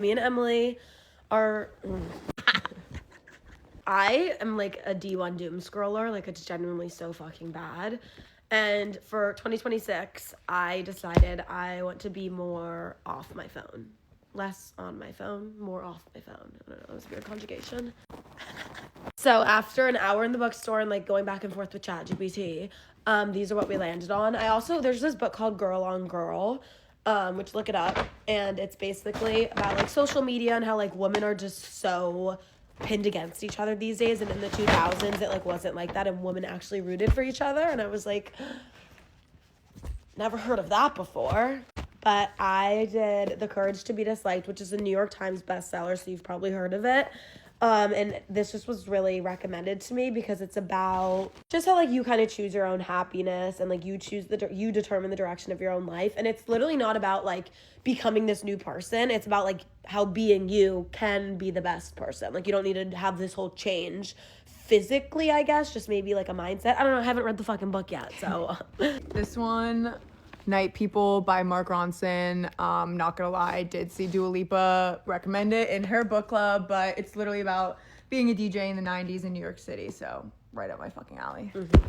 Me and Emily are I am like a D1 doom scroller, like it's genuinely so fucking bad. And for 2026, I decided I want to be more off my phone. Less on my phone, more off my phone. I don't know, it's a weird conjugation. So after an hour in the bookstore and like going back and forth with ChatGPT, these are what we landed on. There's this book called Girl on Girl, which look it up, and it's basically about like social media and how like women are just so pinned against each other these days, and in the 2000s it like wasn't like that, and women actually rooted for each other, and I was like, never heard of that before. But I did The Courage to Be Disliked, which is a New York Times bestseller, so you've probably heard of it. And this just was really recommended to me because it's about just how like you kind of choose your own happiness and like you determine the direction of your own life. And it's literally not about like becoming this new person. It's about like how being you can be the best person. Like you don't need to have this whole change physically, I guess, just maybe like a mindset. I don't know. I haven't read the fucking book yet, so. This one, Night People by Mark Ronson. Not gonna lie, I did see Dua Lipa recommend it in her book club, but it's literally about being a DJ in the 90s in New York City, so right up my fucking alley. Mm-hmm.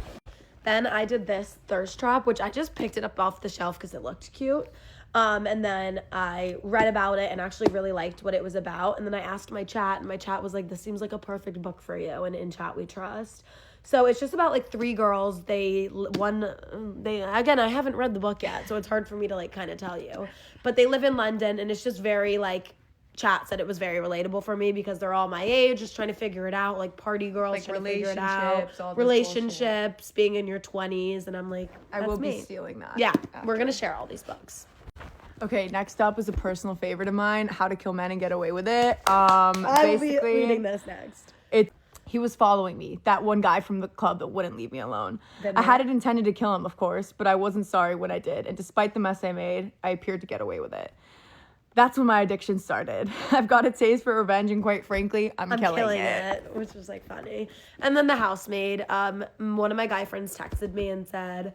Then I did this Thirst Trap, which I just picked it up off the shelf because it looked cute. And then I read about it and actually really liked what it was about. And then I asked my chat, and my chat was like, this seems like a perfect book for you. And in chat, we trust. So it's just about like three girls. Again, I haven't read the book yet, so it's hard for me to like kind of tell you. But they live in London, and it's just very like, chat said it was very relatable for me because they're all my age, just trying to figure it out, like party girls Like trying to figure it out, all this relationships, being in your 20s, and I'm like, that's I will me. be stealing that. Yeah, after. we're gonna share all these books. Okay, next up is a personal favorite of mine, How to Kill Men and Get Away with It. I will be reading this next. He was following me, that one guy from the club that wouldn't leave me alone. I had it intended to kill him, of course, but I wasn't sorry when I did, and despite the mess I made, I appeared to get away with it. That's when my addiction started. I've got a taste for revenge, and quite frankly, I'm killing it. Which was like funny. And then The Housemaid. One of my guy friends texted me and said,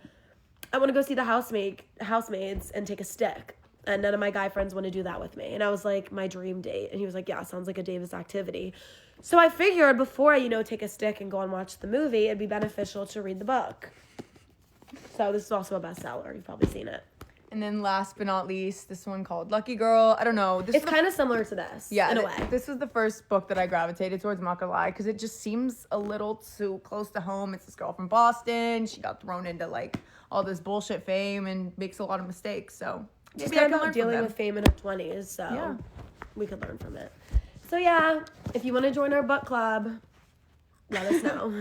I want to go see the Housemaids and take a stick. And none of my guy friends want to do that with me. And I was like, my dream date. And he was like, yeah, sounds like a Davis activity. So I figured before I, take a stick and go and watch the movie, it'd be beneficial to read the book. So this is also a bestseller. You've probably seen it. And then last but not least, this one called Lucky Girl. I don't know. It's kind of similar to this, in a way. This was the first book that I gravitated towards, I'm not gonna lie, because it just seems a little too close to home. It's this girl from Boston. She got thrown into, like, all this bullshit fame and makes a lot of mistakes, so She's kind of dealing with fame in her 20s, so we could learn from it. So yeah, if you want to join our book club, let us know.